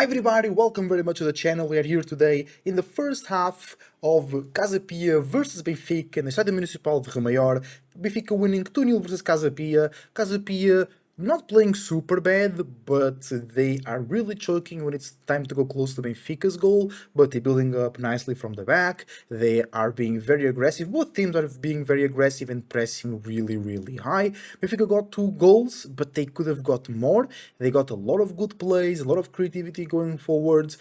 Hi everybody, welcome very much to the channel. We are here today in the first half of Casa Pia versus Benfica in the Estádio Municipal de Rio Maior. Benfica winning 2-0 versus Casa Pia. Casa Pia not playing super bad, but they are really choking when it's time to go close to Benfica's goal, but they're building up nicely from the back. They are being very aggressive. Both teams are being very aggressive and pressing really high. Benfica got 2 goals, but they could have got more. They got a lot of good plays, a lot of creativity going forwards,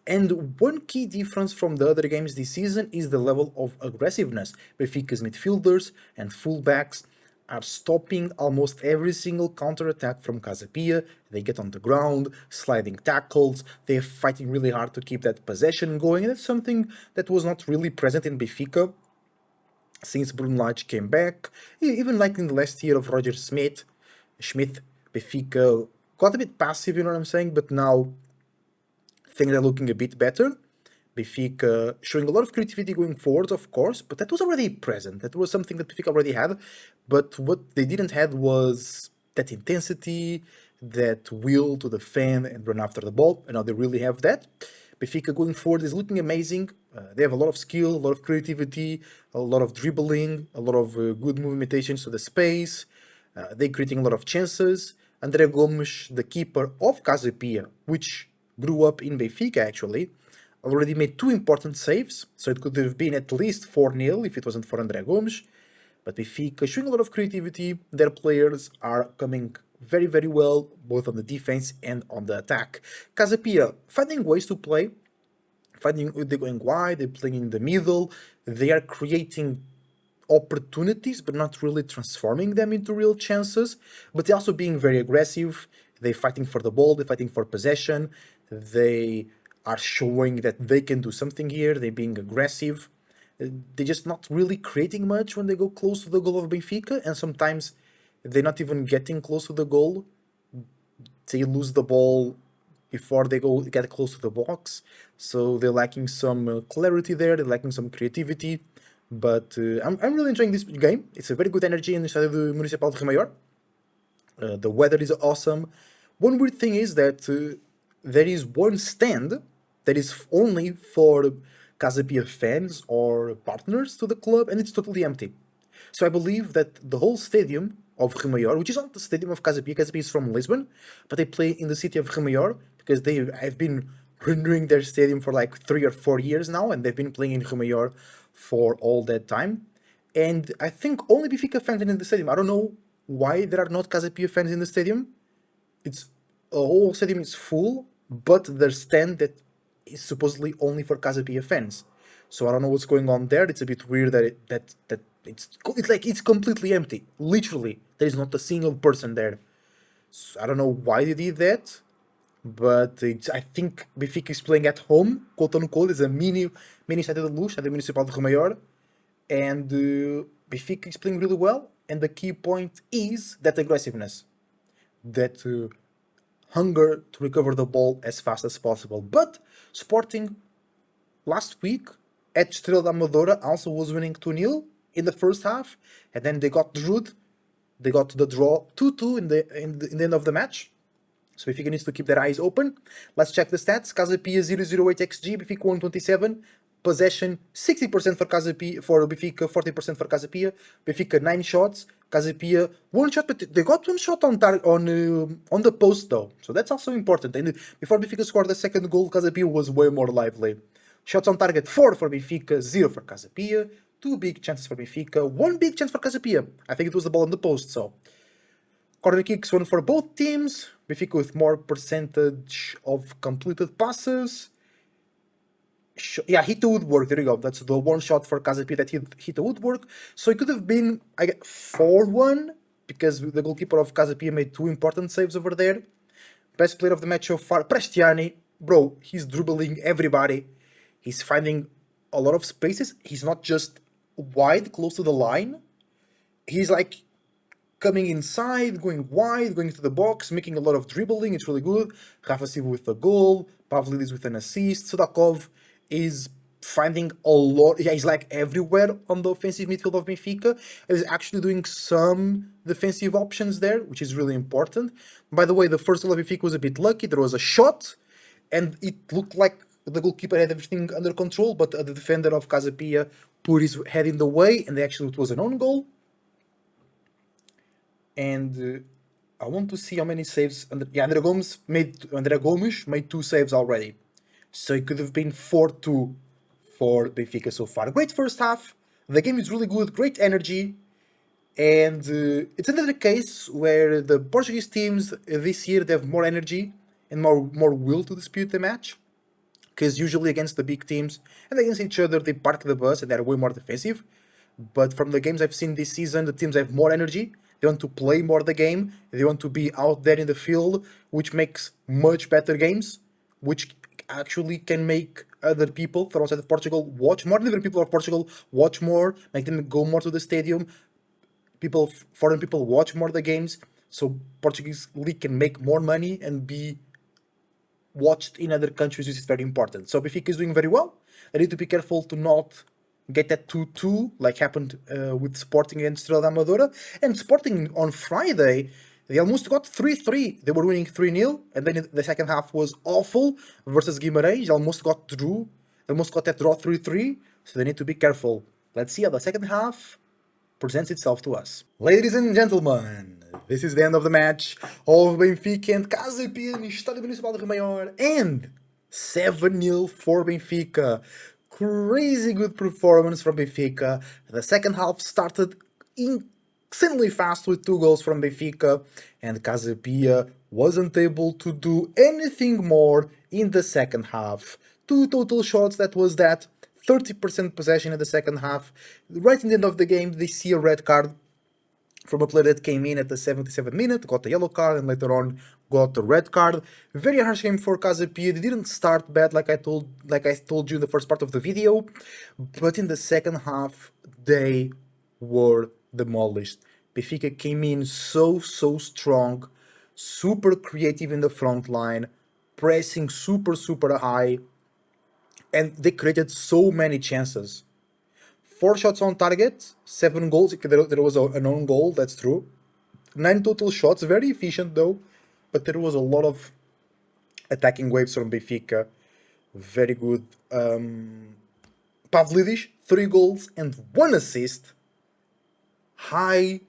and one key difference from the other games this season is the level of aggressiveness. Benfica's midfielders and fullbacks are stopping almost every single counter-attack from Casa Pia. They get on the ground, sliding tackles, they're fighting really hard to keep that possession going, and that's something that was not really present in Benfica since Bruno Lage came back. Even like in the last year of Roger Schmidt, Benfica got a bit passive, you know what I'm saying, but now things are looking a bit better. Benfica showing a lot of creativity going forward, of course, but that was already present. That was something that Benfica already had, but what they didn't have was that intensity, that will to defend and run after the ball, and now they really have that. Benfica going forward is looking amazing. They have a lot of skill, a lot of creativity, a lot of dribbling, a lot of good movementations to the space. They're creating a lot of chances. André Gomes, the keeper of Casa Pia, which grew up in Benfica actually, already made 2 important saves, so it could have been at least 4-0 if it wasn't for André Gomes. But Benfica showing a lot of creativity, their players are coming very well, both on the defense and on the attack. Casa Pia finding ways to play, they're going wide, they're playing in the middle, they are creating opportunities but not really transforming them into real chances, but they're also being very aggressive. They're fighting for the ball, they're fighting for possession, they are showing that they can do something here, they're being aggressive. They're just not really creating much when they go close to the goal of Benfica, and sometimes they're not even getting close to the goal. They lose the ball before they get close to the box, so they're lacking some clarity there, they're lacking some creativity. But I'm really enjoying this game. It's a very good energy in the Estádio Municipal de Rio Maior. The weather is awesome. One weird thing is that there is one stand that is only for Casa Pia fans or partners to the club, and it's totally empty. So I believe that the whole stadium of Rio Maior, which is not the stadium of Casa Pia is from Lisbon, but they play in the city of Rio Maior because they have been renewing their stadium for like 3 or 4 years now, and they've been playing in Rio Maior for all that time. And I think only Benfica fans are in the stadium. I don't know why there are not Casa Pia fans in the stadium. It's a whole stadium is full, but there's stand that is supposedly only for Casa Pia fans. So I don't know what's going on there. It's a bit weird that it's like it's completely empty. Literally, there is not a single person there. So I don't know why they did that, but I think Benfica is playing at home. Quote unquote, is a mini Estádio da Luz, Estádio Municipal de Rio Maior, and Benfica is playing really well. And the key point is that aggressiveness, that hunger to recover the ball as fast as possible. But Sporting last week at Estrela da Amadora also was winning 2-0 in the first half, and then they got the draw 2-2 in the end of the match. So Benfica needs to keep their eyes open. Let's check the stats. Casa Pia 008 XG, Benfica 127. Possession 60% for Casa Pia, for Benfica 40% for Casa Pia. Benfica 9 shots, Casa Pia 1 shot, but they got 1 shot on the post though, so that's also important. And before Benfica scored the second goal, Casa Pia was way more lively. Shots on target 4 for Benfica, 0 for Casa Pia. 2 big chances for Benfica, 1 big chance for Casa Pia. I think it was the ball on the post. So corner kicks, 1 for both teams. Benfica with more percentage of completed passes. Yeah, hit the woodwork. There you go. That's the 1 shot for Casa Pia that hit the woodwork. So it could have been, I guess, 4-1 because the goalkeeper of Casa Pia made 2 important saves over there. Best player of the match so far, Prestiani. Bro, he's dribbling everybody. He's finding a lot of spaces. He's not just wide, close to the line. He's like coming inside, going wide, going into the box, making a lot of dribbling. It's really good. Rafa Silva with a goal. Pavlidis with an assist. Sudakov is finding a lot. Yeah, he's like everywhere on the offensive midfield of Benfica. He's actually doing some defensive options there, which is really important. By the way, the first goal of Benfica was a bit lucky. There was a shot, and it looked like the goalkeeper had everything under control, but the defender of Casa Pia put his head in the way, and actually it was an own goal. And I want to see how many saves. André Gomes made 2 saves already, so it could have been 4-2 for Benfica so far. Great first half. The game is really good, great energy, and it's another case where the Portuguese teams this year they have more energy and more will to dispute the match. Because usually against the big teams and against each other, they park the bus and they're way more defensive. But from the games I've seen this season, the teams have more energy. They want to play more the game. They want to be out there in the field, which makes much better games, which actually can make other people from outside of Portugal watch more. Other people of Portugal watch more, make them go more to the stadium. Foreign people watch more the games, so Portuguese league can make more money and be watched in other countries, which is very important. So Benfica is doing very well. They need to be careful to not get that 2-2 like happened with Sporting against Estrela da Amadora. And Sporting on Friday, they almost got 3-3. They were winning 3-0, and then the second half was awful versus Guimarães. They almost got through. They almost got that draw 3-3, so they need to be careful. Let's see how the second half presents itself to us. Ladies and gentlemen, this is the end of the match of Benfica and Casa Pia no Estádio Municipal de Rio Maior, and 7-0 for Benfica. Crazy good performance from Benfica. The second half started insanely fast with 2 goals from Benfica, and Casa Pia wasn't able to do anything more in the second half. 2 total shots, that was that. 30% possession in the second half. Right in the end of the game, they see a red card from a player that came in at the 77th minute, got a yellow card, and later on got a red card. Very harsh game for Casa Pia. They didn't start bad like I told you in the first part of the video, but in the second half they were demolished. Benfica came in so strong, super creative in the front line, pressing super high, and they created so many chances. 4 shots on target, 7 goals. There was an own goal, that's true. 9 total shots, very efficient though, but there was a lot of attacking waves from Benfica. Very good. Pavlidis, 3 goals and 1 assist. High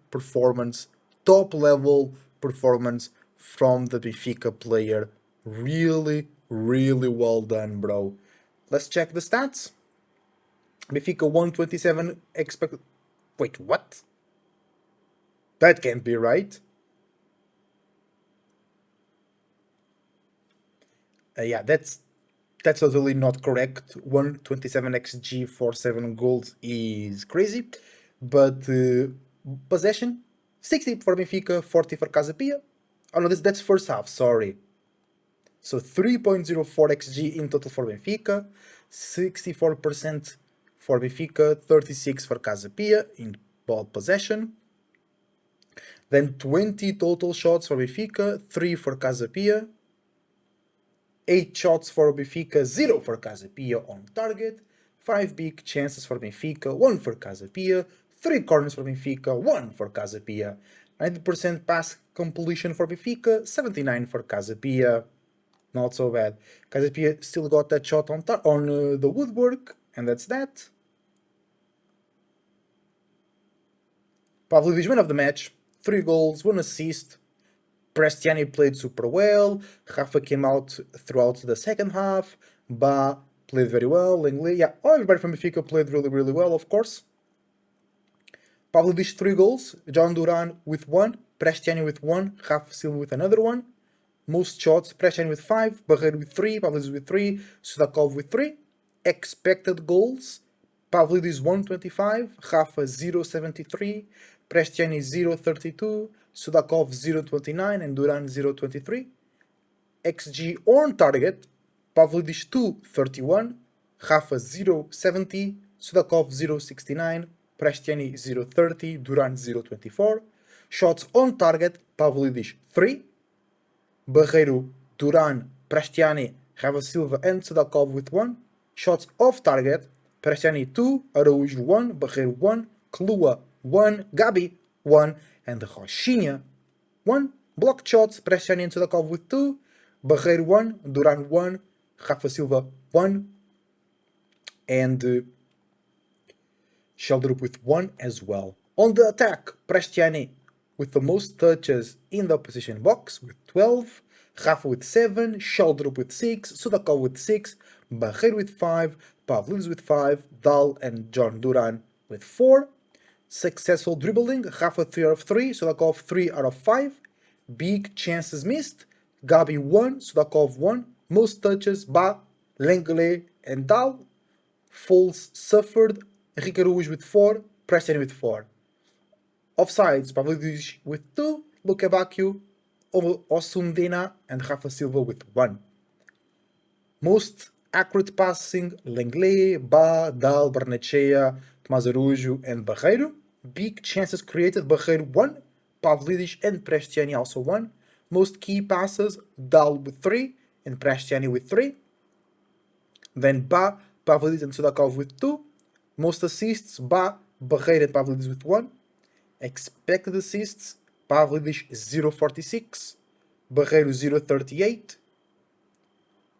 performance, top level performance from the Benfica player. Really well done, bro. Let's check the stats. Benfica 127 expected. Wait, what? That can't be right. Yeah, that's totally not correct. 127 xG for 7 goals is crazy. But possession, 60 for Benfica, 40 for Casa Pia. Oh no, that's first half, sorry. So 3.04 xG in total for Benfica, 64% for Benfica, 36 for Casa Pia in ball possession. Then 20 total shots for Benfica, 3 for Casa Pia. 8 shots for Benfica, 0 for Casa Pia on target. 5 big chances for Benfica, 1 for Casa Pia. 3 corners for Benfica, 1 for Casa Pia. 90% pass completion for Benfica, 79 for Casa Pia. Not so bad. Casa Pia still got that shot on the woodwork, and that's that. Pavlidis, man of the match. 3 goals, 1 assist. Prestiani played super well. Rafa came out throughout the second half. Ba played very well. Langley, yeah, everybody from Benfica played really well, of course. Pavlidis 3 goals. John Duran with 1. Prestiani with 1. Rafa Silva with another 1. Most shots, Prestiani with 5. Barreiro with 3. Pavlidis with 3. Sudakov with 3. Expected goals. Pavlidis 125. Rafa 0.73. Prestiani 0.32. Sudakov 0.29 and Duran 0.23. XG on target, Pavlidis 2.31, Rafa 0.70, Sudakov 0.69, Prestiani 0.30, Duran 0.24. Shots on target, Pavlidis 3, Barreiro, Duran, Prestiani, Rafa Silva and Sudakov with 1. Shots off target, Prestiani 2, Araújo 1, Barreiro 1, Klua 1, Gabi 1, and Rochinha 1. Blocked shots, Prestiani and Sudakov with 2. Barreiro 1, Duran 1, Rafa Silva 1, and Sheldrup with 1 as well. On the attack, Prestiani with the most touches in the opposition box with 12, Rafa with 7, Sheldrup with 6, Sudakov with 6, Barreiro with 5, Pavlidis with 5, Dal and John Duran with 4. Successful dribbling, Rafa 3 out of 3, Sudakov 3 out of 5. Big chances missed, Gabi 1, Sudakov 1. Most touches, Ba, Lenglet and Dal. Fouls suffered, Ricaruj with 4, Preston with 4. Offsides, Pavlidis with 2, Lukabakiu, Osundena and Rafa Silva with 1. Most accurate passing, Lenglet, Ba, Dal, Barnechea, Tomás Araújo and Barreiro. Big chances created, Barreiro 1, Pavlidis and Prestiani also 1. Most key passes, Dal with 3 and Prestiani with 3. Then Ba, Pavlidis and Sudakov with 2. Most assists, Ba, Barreiro and Pavlidis with 1. Expected assists, Pavlidis 0.46, Barreiro 0.38.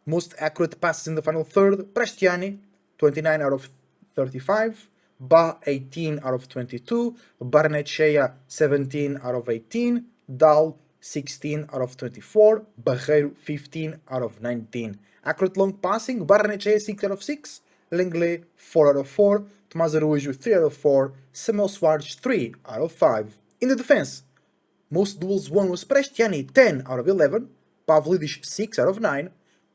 Most accurate passes in the final third, Prestiani 29 out of 35, Ba 18 out of 22, Barnechea 17 out of 18, Dal 16 out of 24, Barreiro 15 out of 19. Accurate long passing, Barnechea 6 out of 6, Lenglet 4 out of 4, Tomás Araújo 3 out of 4, Samuel Soares 3 out of 5. In the defense, most duels won was Prestiani 10 out of 11, Pavlidis 6 out of 9,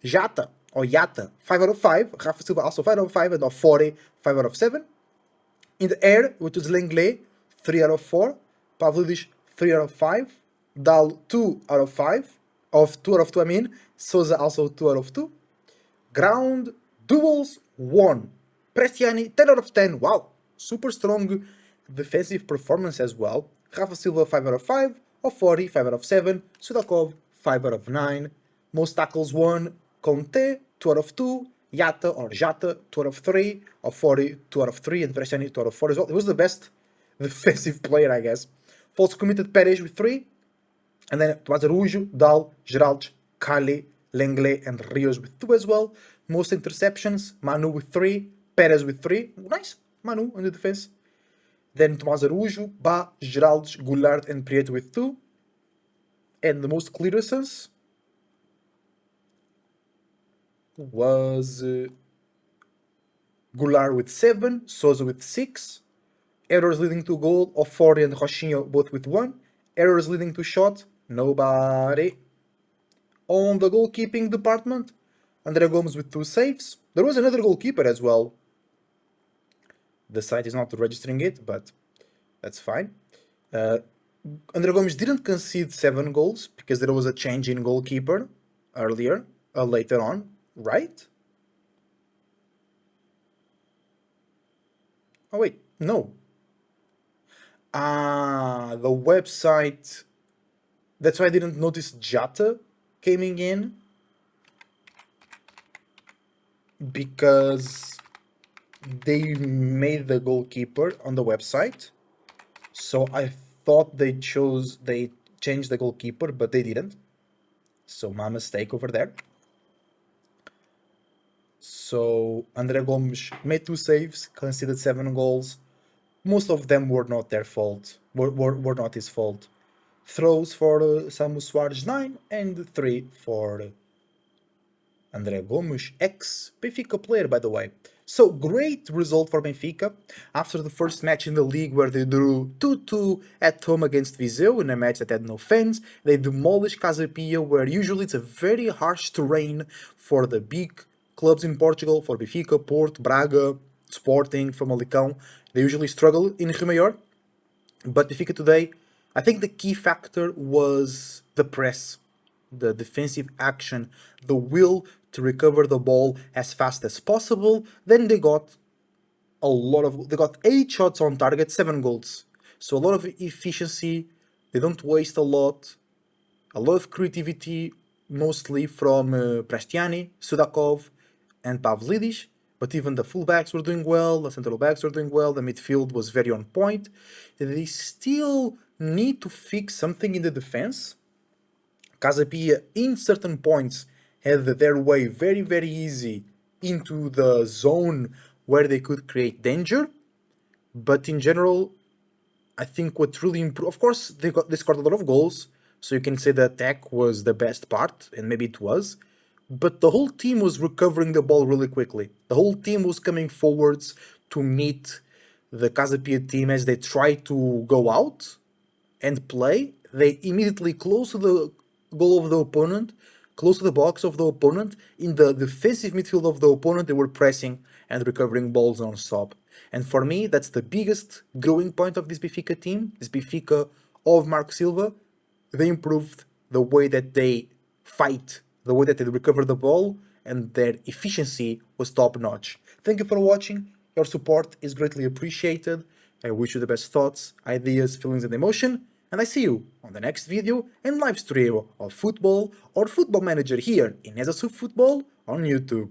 Jata or Yata 5 out of 5, Rafa Silva also 5 out of 5, and Ofori 5 out of 7. In the air, which was Lenglet 3 out of 4, Pavlidis 3 out of 5, Dal 2 out of 5, of 2 out of 2 I mean, Souza also 2 out of 2. Ground duels won, Prestiani 10 out of 10, wow, super strong defensive performance as well. Rafa Silva 5 out of 5, Ofori 5 out of 7, Sudakov 5 out of 9. Most tackles won, Conte 2 out of 2, Yata or Jata 2 out of 3, Ofori 2 out of 3, and Prestiani 2 out of 4 as well. He was the best defensive player, I guess. False committed, Perez with 3, and then Tomás Araújo, Dal, Geraldes, Kali, Lenglet and Rios with 2 as well. Most interceptions, Manu with 3, Perez with 3. Nice, Manu in the defense. Then Tomás Araújo, Ba, Geraldes, Goulart and Prieto with 2. And the most clearances was Goulart with 7, Souza with 6. Errors leading to goal, Ofori and Rochinho both with 1. Errors leading to shot, nobody. On the goalkeeping department, André Gomes with 2 saves. There was another goalkeeper as well. The site is not registering it, but that's fine. André Gomes didn't concede 7 goals because there was a change in goalkeeper earlier, later on, right? Oh wait, no. The website. That's why I didn't notice Jata coming in, because they made the goalkeeper on the website. So I thought they changed the goalkeeper, but they didn't. So my mistake over there. So André Gomes made 2 saves, conceded 7 goals. Most of them were not their fault, were not his fault. Throws for Samu Soares 9 and 3 for André Gomes, ex-Benfica player by the way. So great result for Benfica after the first match in the league where they drew 2-2 at home against Viseu in a match that had no fans. They demolished Casa Pia, where usually it's a very harsh terrain for the big clubs in Portugal, for Benfica, Porto, Braga, Sporting, Famalicão. They usually struggle in Rio Maior. But Benfica today, I think the key factor was the press, the defensive action, the will to recover the ball as fast as possible. Then they got 8 shots on target, 7 goals. So a lot of efficiency, they don't waste a lot of creativity, mostly from Prestiani, Sudakov and Pavlidis. But even the fullbacks were doing well, the central backs were doing well, the midfield was very on point. They still need to fix something in the defense Casa Pia, in certain points, had their way very, very easy into the zone where they could create danger. But in general, I think what really improved, of course, they scored a lot of goals, so you can say the attack was the best part, and maybe it was. But the whole team was recovering the ball really quickly. The whole team was coming forwards to meet the Casa Pia team as they tried to go out and play. They immediately close to the goal of the opponent, close to the box of the opponent. In the defensive midfield of the opponent, they were pressing and recovering balls non-stop. And for me, that's the biggest growing point of this Benfica team, this Benfica of Marco Silva. They improved the way that they fight, the way that they recover the ball, and their efficiency was top notch. Thank you for watching. Your support is greatly appreciated. I wish you the best thoughts, ideas, feelings, and emotion, and I see you on the next video and live stream of football or Football Manager here in Football on YouTube.